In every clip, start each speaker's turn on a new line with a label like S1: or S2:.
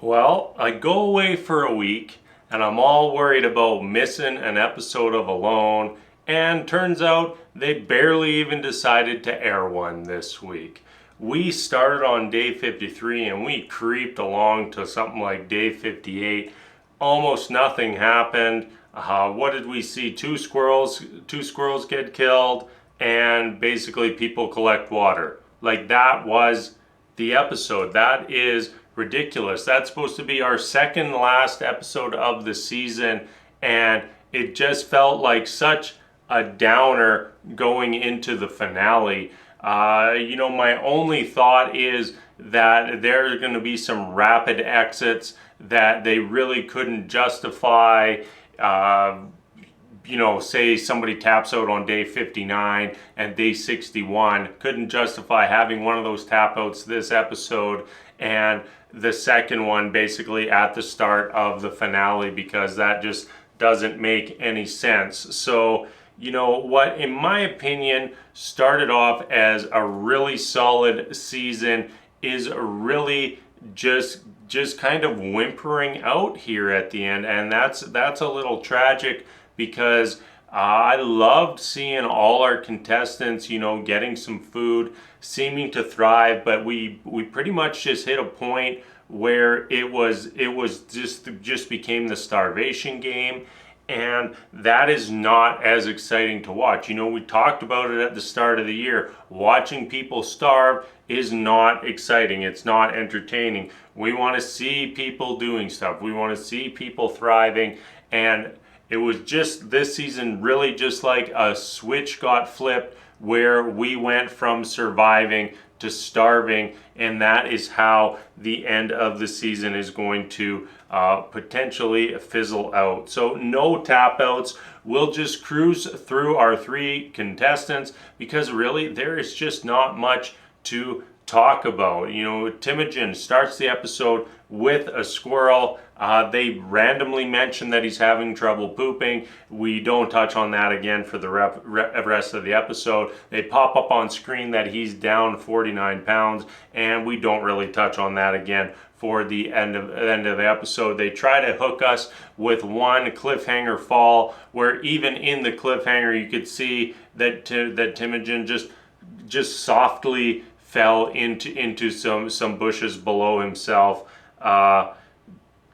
S1: Well, I go away for a week and I'm all worried about missing an episode of Alone, and turns out they barely even decided to air one this week. We started on day 53 and we creeped along to something like day 58. Almost nothing happened. What did we see? Two squirrels get killed, and basically people collect water. Like, that was the episode. That is ridiculous. That's supposed to be our second last episode of the season, and it just felt like such a downer going into the finale. My only thought is that there are going to be some rapid exits that they really couldn't justify. Say somebody taps out on day 59 and day 61, couldn't justify having one of those tap outs this episode and the second one basically at the start of the finale, because that just doesn't make any sense. So, what, in my opinion, started off as a really solid season is really just kind of whimpering out here at the end, and that's a little tragic, because I loved seeing all our contestants, getting some food, seeming to thrive, but we pretty much just hit a point where it was just became the starvation game, and that is not as exciting to watch. We talked about it at the start of the year. Watching people starve is not exciting. It's not entertaining. We want to see people doing stuff. We want to see people thriving, and it was just this season really just like a switch got flipped where we went from surviving to starving, and that is how the end of the season is going to potentially fizzle out. So no tap outs. We'll just cruise through our three contestants, because really there is just not much to talk about. Timogen starts the episode with a squirrel. They randomly mention that he's having trouble pooping. We don't touch on that again for the rest of the episode. They pop up on screen that he's down 49 pounds, and we don't really touch on that again for the end of the episode. They try to hook us with one cliffhanger fall, where even in the cliffhanger you could see that Timogen just softly fell into some bushes below himself.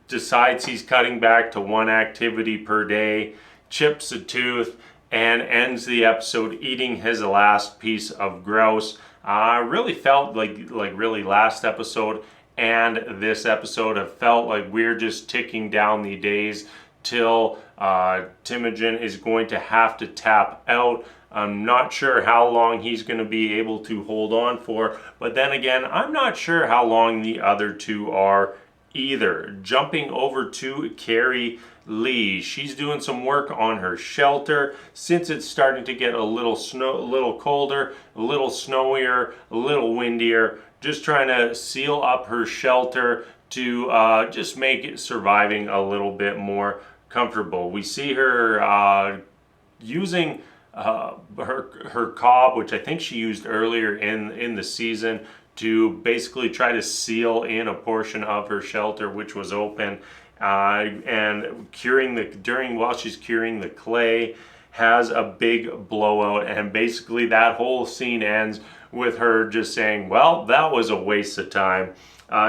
S1: Decides he's cutting back to one activity per day, chips a tooth, and ends the episode eating his last piece of grouse. Really felt like really last episode and this episode have felt like we're just ticking down the days till Timogen is going to have to tap out. I'm not sure how long he's going to be able to hold on for, but then again, I'm not sure how long the other two are either. Jumping over to Carrie Lee, she's doing some work on her shelter since it's starting to get a little colder, a little snowier, a little windier. Just trying to seal up her shelter to just make it surviving a little bit more comfortable. We see her using her cob, which I think she used earlier in the season, to basically try to seal in a portion of her shelter which was open, and while she's curing the clay, has a big blowout, and basically that whole scene ends with her just saying, well, that was a waste of time.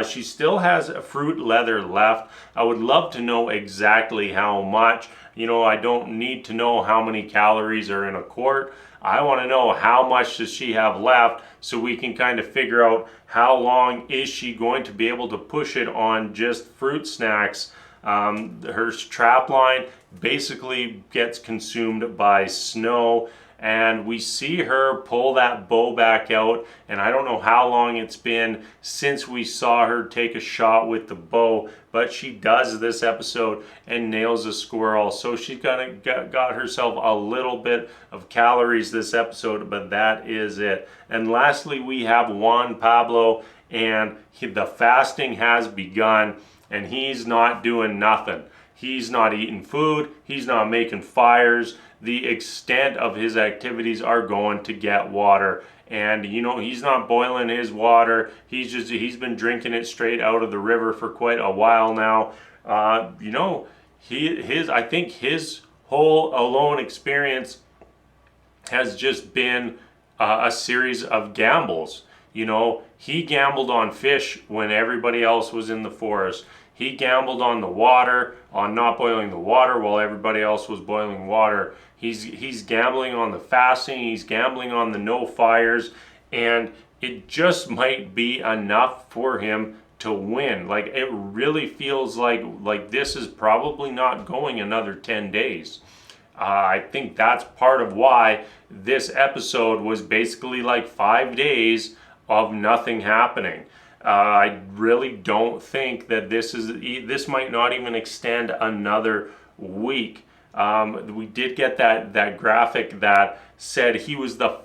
S1: She still has fruit leather left. I would love to know exactly how much. I don't need to know how many calories are in a quart. I want to know how much does she have left, so we can kind of figure out how long is she going to be able to push it on just fruit snacks. Her trap line basically gets consumed by snow, and we see her pull that bow back out, and I don't know how long it's been since we saw her take a shot with the bow, but she does this episode and nails a squirrel. So she's got herself a little bit of calories this episode, but that is it. And lastly, we have Juan Pablo, and the fasting has begun, and he's not doing nothing. He's not eating food. He's not making fires. The extent of his activities are going to get water. and he's not boiling his water. He's been drinking it straight out of the river for quite a while now. I think his whole alone experience has just been a series of gambles. He gambled on fish when everybody else was in the forest. He gambled on the water, on not boiling the water while everybody else was boiling water. He's gambling on the fasting. He's gambling on the no fires, and it just might be enough for him to win. Like, it really feels like this is probably not going another 10 days. I think that's part of why this episode was basically like 5 days of nothing happening. I really don't think that this might not even extend another week. We did get that graphic that said he's the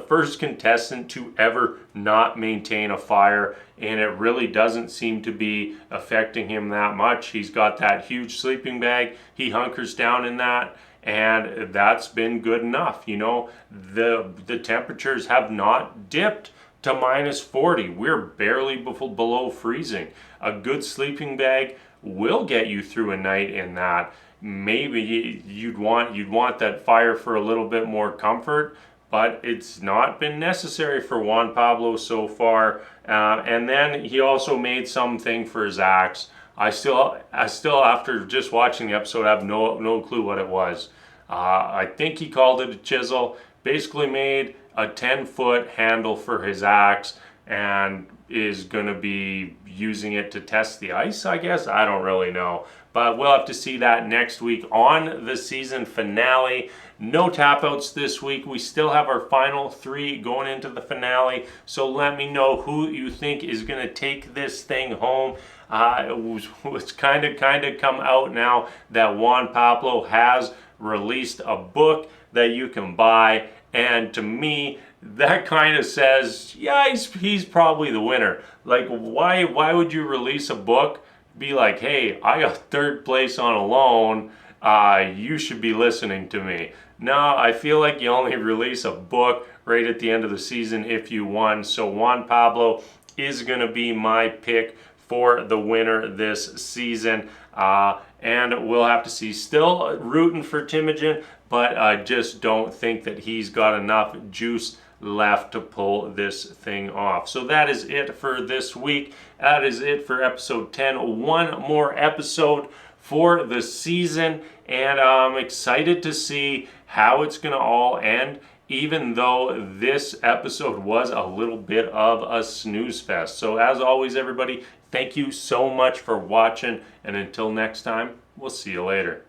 S1: first contestant to ever not maintain a fire, and it really doesn't seem to be affecting him that much. He's got that huge sleeping bag. He hunkers down in that, and that's been good enough. The temperatures have not dipped to minus 40. We're barely below freezing. A good sleeping bag will get you through a night in that. Maybe you'd want that fire for a little bit more comfort, but it's not been necessary for Juan Pablo so far. And then he also made something for his axe. I still after just watching the episode have no clue what it was. I think he called it a chisel. Basically made a 10-foot handle for his axe and is going to be using it to test the ice, I guess. I don't really know. But we'll have to see that next week on the season finale. No tap outs this week. We still have our final 3 going into the finale. So let me know who you think is going to take this thing home. It's kind of come out now that Juan Pablo has released a book that you can buy. And to me, that kind of says, yeah, he's probably the winner. Like, why would you release a book? Be like, hey, I got 3rd place on Alone. You should be listening to me. No, I feel like you only release a book right at the end of the season if you won. So Juan Pablo is going to be my pick for the winner this season. And we'll have to see. Still rooting for Timogen, but I just don't think that he's got enough juice left to pull this thing off. So that is it for this week. That is it for episode 10. One more episode for the season, and I'm excited to see how it's going to all end, even though this episode was a little bit of a snooze fest. So as always, everybody, thank you so much for watching, and until next time, we'll see you later.